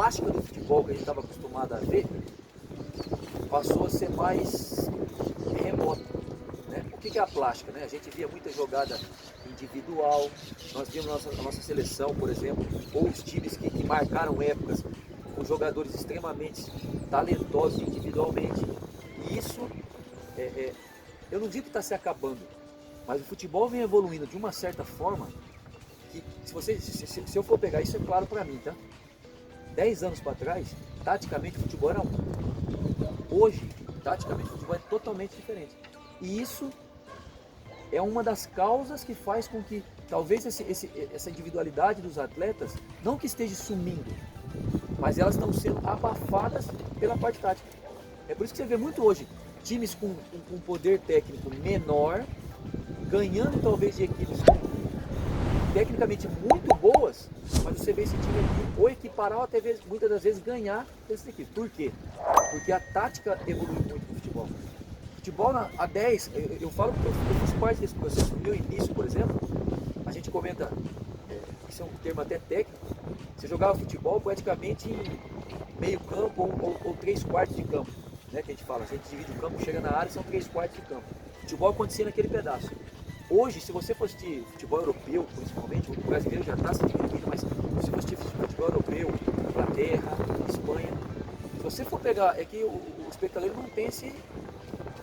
plástica do futebol que a gente estava acostumado a ver passou a ser mais remota. Né? O que é a plástica? Né? A gente via muita jogada individual, nós vimos a nossa seleção, por exemplo, ou os times que marcaram épocas com jogadores extremamente talentosos individualmente. E isso, eu não digo que está se acabando, mas o futebol vem evoluindo de uma certa forma que, se eu for pegar, isso é claro para mim, tá? 10 anos para trás, taticamente o futebol era um. Hoje, taticamente o futebol é totalmente diferente. E isso é uma das causas que faz com que talvez essa individualidade dos atletas, não que esteja sumindo, mas elas estão sendo abafadas pela parte tática. É por isso que você vê muito hoje times com poder técnico menor, ganhando talvez de equipes tecnicamente muito boas, mas você vê esse time aqui ou equiparar ou até muitas das vezes ganhar dessas equipes. Por quê? Porque a tática evoluiu muito no futebol. Futebol há 10, eu falo porque eu fiz parte desse processo. No meu início, por exemplo, a gente comenta, isso é um termo até técnico, você jogava futebol praticamente em meio campo ou 3/4 de campo, né, que a gente fala, a gente divide o campo, chega na área, são 3/4 de campo. Futebol acontecia naquele pedaço. Hoje, se você for assistir futebol europeu, principalmente, o brasileiro já está se dividindo, mas se você assistir futebol europeu, Inglaterra, Espanha, se você for pegar, é que o espectador não tem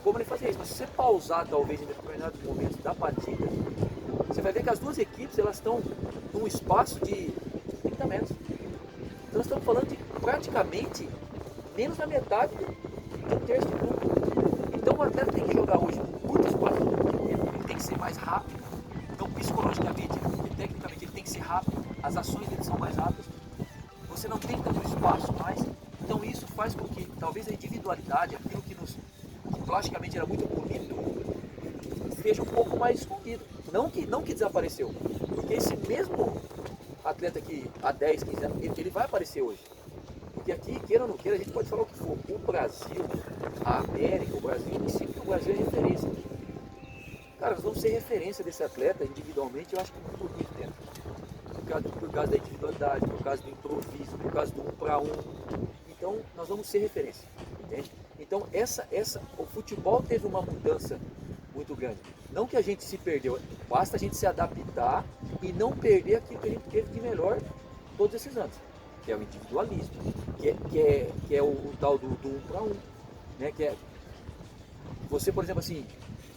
como ele fazer isso, mas se você pausar talvez em determinados momentos da partida, você vai ver que as duas equipes elas estão num espaço de 30 metros. Então nós estamos falando de praticamente menos da metade de um terço de campo. Então o atleta tem que jogar hoje um curto espaço de tempo, ele tem que ser mais rápido. Então psicologicamente e tecnicamente ele tem que ser rápido, as ações dele são mais rápidas. Você não tem tanto espaço mais. Então isso faz com que talvez a individualidade, aquilo que plasticamente era muito bonito, esteja um pouco mais escondido. Não que desapareceu, porque esse mesmo atleta que há 10, 15 anos, ele vai aparecer hoje. Porque aqui, queira ou não queira, a gente pode falar o que for. O Brasil, a América, o Brasil, em si, o Brasil é referência. Cara, nós vamos ser referência desse atleta individualmente, eu acho que por muito tempo. Por causa da individualidade, por causa do improviso, por causa do 1 para 1. Então, nós vamos ser referência, entende? Então, o futebol teve uma mudança muito grande. Não que a gente se perdeu, basta a gente se adaptar e não perder aquilo que a gente teve de melhor todos esses anos, que é o individualismo, que é o tal do 1 para 1. Né? Que é, você, por exemplo, assim,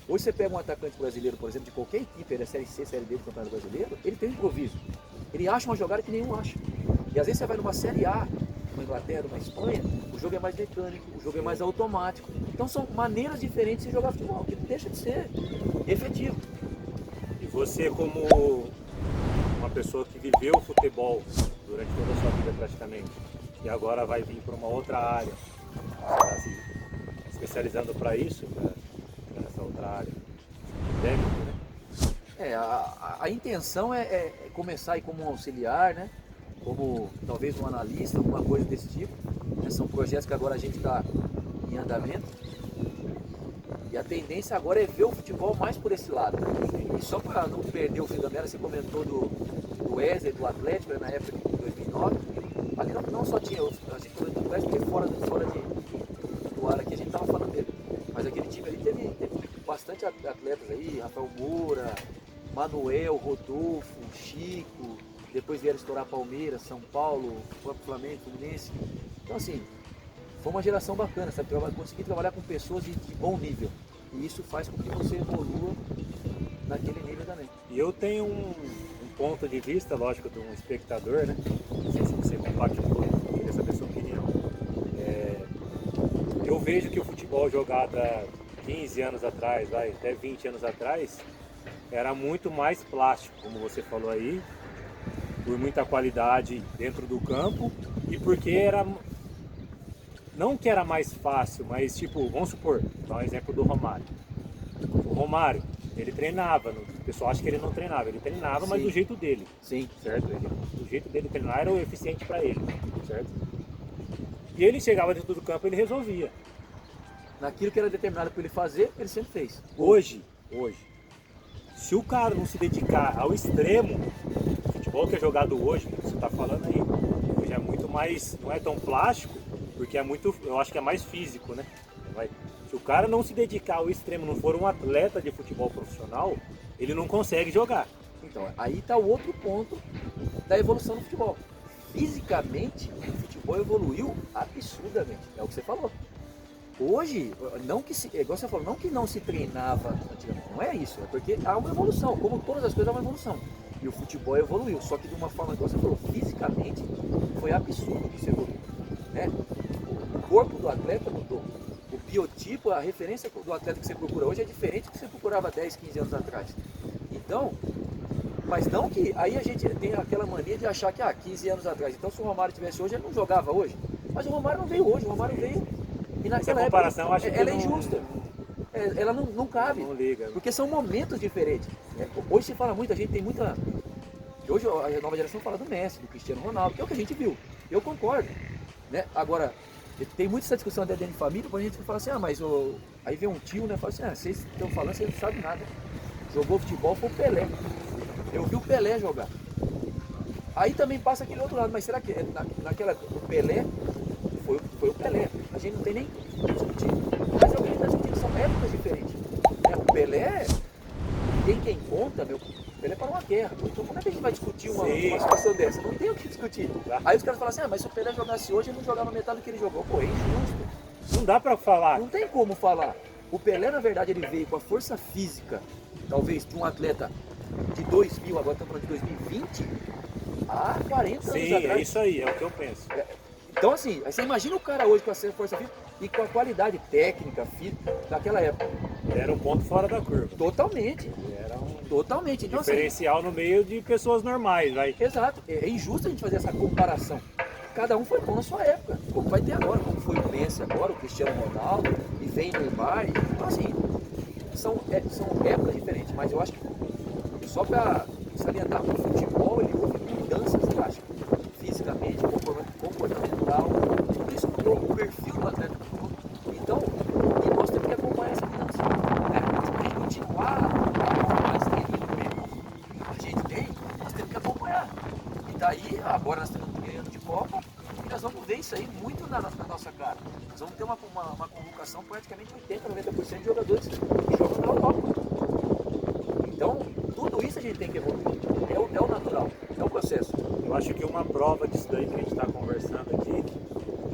hoje você pega um atacante brasileiro, por exemplo, de qualquer equipe, ele é Série C, Série D do Campeonato Brasileiro, ele tem um improviso. Ele acha uma jogada que nenhum acha. E às vezes você vai numa Série A, numa Inglaterra, numa Espanha, o jogo é mais mecânico, o jogo é mais automático. Então são maneiras diferentes de jogar futebol, que não deixa de ser efetivo. E você, como uma pessoa que viveu o futebol durante toda a sua vida praticamente, e agora vai vir para uma outra área, tá se especializando para isso, para essa outra área técnica, né? A intenção é começar aí como um auxiliar, né? Como talvez um analista, alguma coisa desse tipo. Né? São projetos que agora a gente está em andamento. E a tendência agora é ver o futebol mais por esse lado. E só para não perder o fio da meada, você comentou do Wesley, do Atlético, né, na época de 2009. Ali não só tinha, a gente falou do Atlético porque fora do ar aqui a gente estava falando dele. Mas aquele time ali teve bastante atletas aí, Rafael Moura, Manuel, Rodolfo, Chico, depois vieram estourar Palmeiras, São Paulo, o próprio Flamengo, Fluminense. Então assim, foi uma geração bacana, sabe? Conseguir trabalhar com pessoas de bom nível. E isso faz com que você evolua naquele nível também. E eu tenho um ponto de vista, lógico, de um espectador, né? Não sei se você compartilhou, eu queria saber a sua opinião. Eu vejo que o futebol jogado há 15 anos atrás, até 20 anos atrás, era muito mais plástico, como você falou aí, por muita qualidade dentro do campo e porque era, não que era mais fácil, mas tipo, vamos supor, dar um exemplo do Romário. O Romário, ele treinava, o pessoal acha que ele não treinava, ele treinava, mas Sim. do jeito dele. Sim. Certo? Do jeito dele treinar era o eficiente para ele, certo? E ele chegava dentro do campo e ele resolvia. Naquilo que era determinado para ele fazer, ele sempre fez. Hoje, se o cara não se dedicar ao extremo, o futebol que é jogado hoje, que você está falando aí, hoje é muito mais, não é tão plástico, porque é muito, eu acho que é mais físico, né? Se o cara não se dedicar ao extremo, não for um atleta de futebol profissional, ele não consegue jogar. Então, aí está o outro ponto da evolução do futebol. Fisicamente, o futebol evoluiu absurdamente, é o que você falou. Hoje, não que se, igual você falou, não que não se treinava antigamente, não é isso, é porque há uma evolução, como todas as coisas há uma evolução. E o futebol evoluiu, só que de uma forma, igual você falou, fisicamente foi absurdo que isso evoluiu, né? O corpo do atleta mudou, o biotipo, a referência do atleta que você procura hoje é diferente do que você procurava 10, 15 anos atrás. Então, mas não que, aí a gente tem aquela mania de achar que 15 anos atrás, então se o Romário tivesse hoje, ele não jogava hoje. Mas o Romário não veio hoje, o Romário veio e naquela Essa comparação época, acho que ela é não, injusta. Ela não cabe, não liga. porque são momentos diferentes. Hoje se fala muito, a gente tem muita... Hoje a nova geração fala do Messi, do Cristiano Ronaldo, que é o que a gente viu. Eu concordo, né? Agora, tem muita essa discussão até dentro de família, quando a gente fala assim, mas aí vem um tio, né, fala assim, vocês estão falando, vocês não sabem nada. Jogou futebol foi o Pelé. Eu vi o Pelé jogar. Aí também passa aquele outro lado, mas será que naquela o Pelé foi o Pelé? A gente não tem nem discutir. Mas é o que a gente está discutindo, são épocas diferentes. Né? O Pelé, tem quem conta, meu, o Pelé parou uma guerra. Então como é que a gente vai discutir uma situação dessa? Não tem o que discutir. Aí os caras falam assim, mas se o Pelé jogasse hoje, ele não jogava metade do que ele jogou. Pô, é injusto. Não dá pra falar. Não tem como falar. O Pelé, na verdade, ele veio com a força física, talvez, de um atleta de 2000, agora estamos falando de 2020, há 40 anos Sim, atrás. é isso aí, é o que eu penso. Então, assim, você imagina o cara hoje com a força física e com a qualidade técnica, física, daquela época. Era um ponto fora da curva. Totalmente. Era um Totalmente. Então, diferencial no meio de pessoas normais, vai. Exato. É injusto a gente fazer essa comparação. Cada um foi bom na sua época, como vai ter agora, como foi o Messi agora, o Cristiano Ronaldo, e vem Neymar. Então, assim, são épocas diferentes, mas eu acho que só para salientar, o futebol ele houve mudanças drásticas, fisicamente, comportamental, tudo isso mudou, o perfil do atleta mudou. Então, e nós temos que acompanhar essa mudança. Se a gente continuar mais tempo mesmo, a gente tem, nós temos que acompanhar. E daí, agora nós estamos ganhando de Copa, e nós vamos ver isso aí muito na nossa cara. Nós vamos ter uma convocação praticamente 80, 90% de jogadores que jogam pela Copa. Então, tudo isso a gente tem que evoluir. É o natural, é o processo. Eu acho que uma prova disso daí que a gente está conversando aqui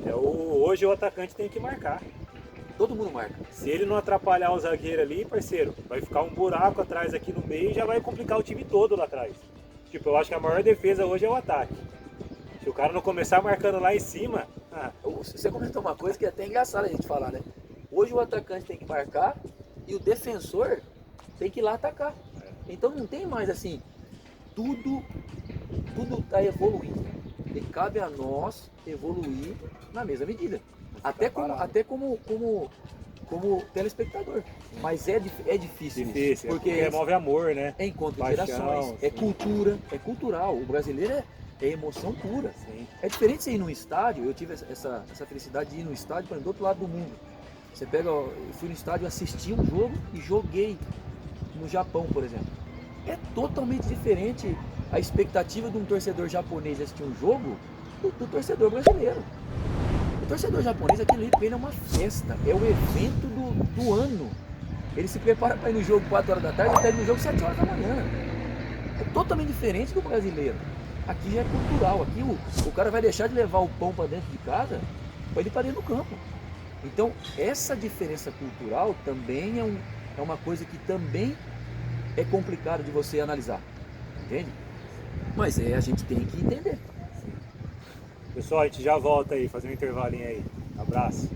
é hoje o atacante tem que marcar. Todo mundo marca. Se ele não atrapalhar o zagueiro ali, parceiro, vai ficar um buraco atrás aqui no meio e já vai complicar o time todo lá atrás. Tipo, eu acho que a maior defesa hoje é o ataque. Se o cara não começar marcando lá em cima... Você comentou uma coisa que é até engraçada a gente falar, né? Hoje o atacante tem que marcar e o defensor tem que ir lá atacar. Então não tem mais assim, tudo está evoluindo. E cabe a nós evoluir na mesma medida. Até como telespectador. Mas é difícil. Difícil, porque move amor, né? É encontro de Paixão, gerações, é cultura, é cultural. O brasileiro é emoção pura. Sim. É diferente você ir num estádio, eu tive essa felicidade de ir no estádio para ir do outro lado do mundo. Você pega, eu fui no estádio, assisti um jogo e joguei no Japão, por exemplo. É totalmente diferente a expectativa de um torcedor japonês de assistir um jogo do torcedor brasileiro. O torcedor japonês, aquilo ali, ele é uma festa, é o evento do ano. Ele se prepara para ir no jogo 4 horas da tarde e até no jogo 7 horas da manhã. É totalmente diferente do brasileiro. Aqui já é cultural, aqui o cara vai deixar de levar o pão para dentro de casa para ir para dentro do campo. Então, essa diferença cultural também é uma coisa que também é complicado de você analisar, entende? Mas a gente tem que entender. Pessoal, a gente já volta aí, fazer um intervalinho aí. Abraço.